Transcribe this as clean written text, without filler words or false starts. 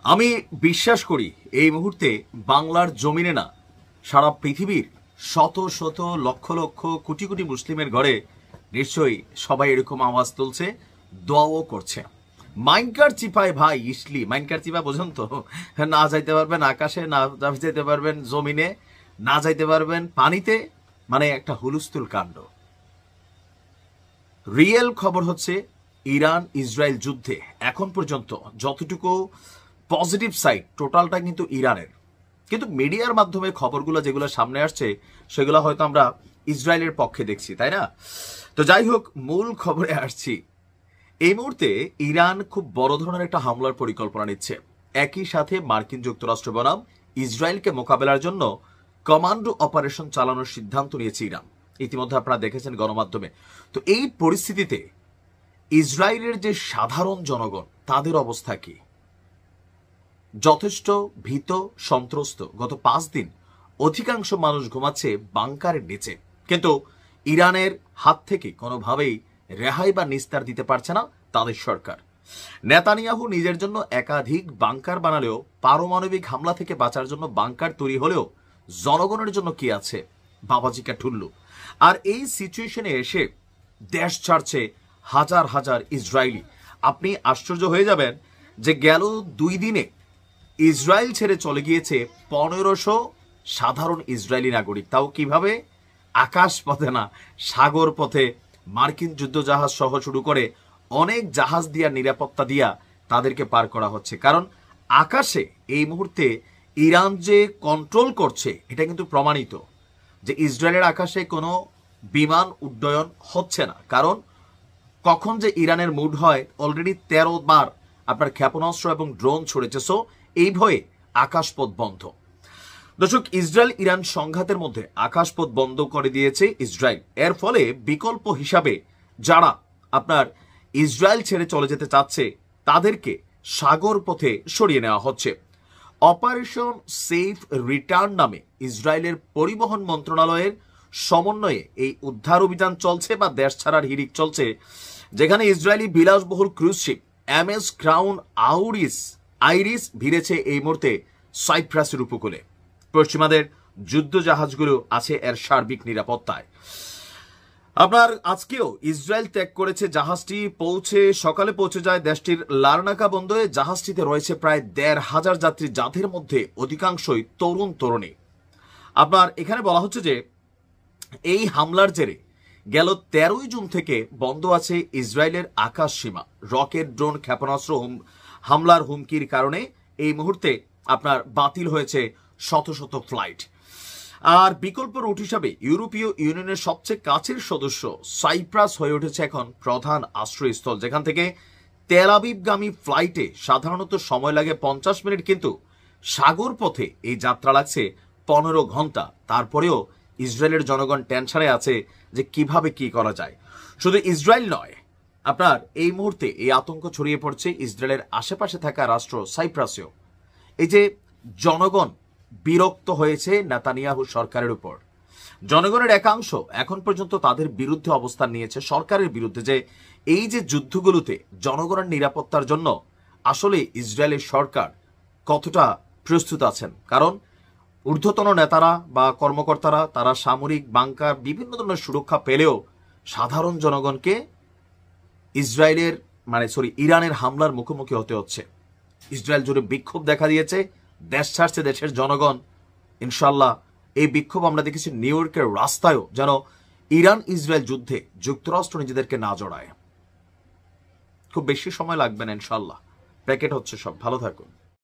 আমি বিশ্বাস করি এই মুহূর্তে বাংলার জমিনে না, সারা পৃথিবীর শত শত লক্ষ লক্ষ কোটি কোটি মুসলিমের ঘরে নিশ্চয়ই সবাই এরকম আওয়াজ তুলছে, দোয়াও করছে। মাইনকার চিপায় ভাই ইসলি, মাইনকার চিপা বোঝেন তো? না যাইতে পারবেন আকাশে, না যাইতে পারবেন জমিনে, না যাইতে পারবেন পানিতে, মানে একটা হুলস্থুল কাণ্ড। রিয়েল খবর হচ্ছে ইরান ইসরায়েল যুদ্ধে এখন পর্যন্ত যতটুকু পজিটিভ সাইড টোটালটা কিন্তু ইরানের, কিন্তু মিডিয়ার মাধ্যমে খবরগুলো যেগুলো সামনে আসছে সেগুলো হয়তো আমরা ইসরায়েলের পক্ষে দেখছি, তাই না? তো যাই হোক, মূল খবরে আসছি। এই মুহূর্তে ইরান খুব বড় ধরনের একটা হামলার পরিকল্পনা নিচ্ছে। একই সাথে মার্কিন যুক্তরাষ্ট্র বনাম ইসরায়েলকে মোকাবেলার জন্য কমান্ডো অপারেশন চালানোর সিদ্ধান্ত নিয়েছে ইরান। ইতিমধ্যে আপনারা দেখেছেন গণমাধ্যমে। তো এই পরিস্থিতিতে ইসরায়েলের যে সাধারণ জনগণ, তাদের অবস্থা কি? যথেষ্ট ভীত সন্ত্রস্ত। গত 5 দিন অধিকাংশ মানুষ ঘুমাচ্ছে বাংকারের নিচে, কিন্তু ইরানের হাত থেকে কোনোভাবেই রেহাই বা নিস্তার দিতে পারছে না তাদের সরকার। নেতানিয়াহু নিজের জন্য একাধিক বাংকার বানালেও, পারমাণবিক হামলা থেকে বাঁচার জন্য বাংকার তৈরি হলেও জনগণের জন্য কি আছে? বাবাজিকা ঠুল্লু। আর এই সিচুয়েশনে এসে দেশ ছাড়ছে হাজার হাজার ইসরায়েলি। আপনি আশ্চর্য হয়ে যাবেন যে গেল 2 দিনে ইসরায়েল ছেড়ে চলে গিয়েছে 1500 সাধারণ ইসরায়েলি নাগরিক। তাও কিভাবে? আকাশ পথে না, সাগর পথে মার্কিন যুদ্ধজাহাজ সহ শুরু করে অনেক জাহাজ দিয়া, নিরাপত্তা দিয়া তাদেরকে পার করা হচ্ছে। কারণ আকাশে এই মুহূর্তে ইরান যে কন্ট্রোল করছে, এটা কিন্তু প্রমাণিত যে ইসরায়েলের আকাশে কোনো বিমান উড্ডয়ন হচ্ছে না। কারণ কখন যে ইরানের মুড হয়, অলরেডি 13 বার আপনার ক্ষেপণাস্ত্র এবং ড্রোন ছড়েছে। সো এই ভয়ে আকাশপথ বন্ধ। দর্শক, ইসরায়েল ইরান সংঘাতের মধ্যে আকাশপথ বন্ধ করে দিয়েছে ইসরায়েল। এর ফলে বিকল্প হিসাবে যারা আপনার ইসরায়েল ছেড়ে চলে যেতে চাচ্ছে তাদেরকে সাগর পথে সরিয়ে নেওয়া হচ্ছে। অপারেশন সেফ রিটার্ন নামে ইসরায়েলের পরিবহন মন্ত্রণালয়ের সমন্বয়ে এই উদ্ধার অভিযান চলছে বা দেশ ছাড়ার হিড়িক চলছে, যেখানে ইসরায়েলি বিলাসবহুল cruise ship MS Crown Iris ভিড়েছে এই মুহূর্তে সাইপ্রাসের উপকূলে। পশ্চিমাদের যুদ্ধ জাহাজগুলো আছে এর সার্বিক নিরাপত্তায়। আপনার আজকেও ইসরায়েল ত্যাগ করেছে জাহাজটি, সকালে পৌঁছে যায় দেশটির লারনাকা বন্দরে। জাহাজটিতে রয়েছে প্রায় 1500 যাত্রী, যাদের মধ্যে অধিকাংশই তরুণ তরুণী। আপনার এখানে বলা হচ্ছে যে এই হামলার জেরে গেল 13 জুন থেকে বন্ধ আছে ইসরায়েলের আকাশ সীমা। রকেট, ড্রোন, ক্ষেপণাস্ত্র হামলার হুমকির কারণে এই মুহূর্তে আপনার বাতিল হয়েছে শত শত ফ্লাইট। আর বিকল্প রুট হিসাবে ইউরোপীয় ইউনিয়নের সবচেয়ে কাছের সদস্য সাইপ্রাস হয়ে উঠেছে এখন প্রধান আশ্রয়স্থল, যেখান থেকে তেল আবিবগামী ফ্লাইটে সাধারণত সময় লাগে 50 মিনিট, কিন্তু সাগর পথে এই যাত্রা লাগছে 15 ঘন্টা। তারপরেও ইসরায়েলের জনগণ টেনশনে আছে যে কিভাবে কি করা যায়। শুধু ইসরায়েল নয়, আপনার এই মুহূর্তে এই আতঙ্ক ছড়িয়ে পড়ছে ইসরায়েলের আশেপাশে থাকা রাষ্ট্র সাইপ্রাসেও। এই যে জনগণ বিরক্ত হয়েছে নেতানিয়াহু সরকারের উপর। জনগণের একাংশ এখন পর্যন্ত তাদের বিরুদ্ধে অবস্থান নিয়েছে, সরকারের বিরুদ্ধে, যে এই যে যুদ্ধগুলোতে জনগণের নিরাপত্তার জন্য আসলে ইসরায়েলের সরকার কতটা প্রস্তুত আছেন। কারণ ঊর্ধ্বতন নেতারা বা কর্মকর্তারা তারা সামরিক বাংকার বিভিন্ন ধরনের সুরক্ষা পেলেও সাধারণ জনগণকে ইরানের হামলার মুখোমুখি হতে হচ্ছে। ইসরায়েল জুড়ে বিক্ষোভ দেখা দিয়েছে, দেশ ছাড়ছে দেশের জনগণ। ইনশাল্লাহ এই বিক্ষোভ আমরা দেখেছি নিউ ইয়র্কের রাস্তায়ও, যেন ইরান ইসরায়েল যুদ্ধে যুক্তরাষ্ট্র নিজেদেরকে না জড়ায়। খুব বেশি সময় লাগবে না, ইনশাল্লাহ প্যাকেট হচ্ছে সব। ভালো থাকুন।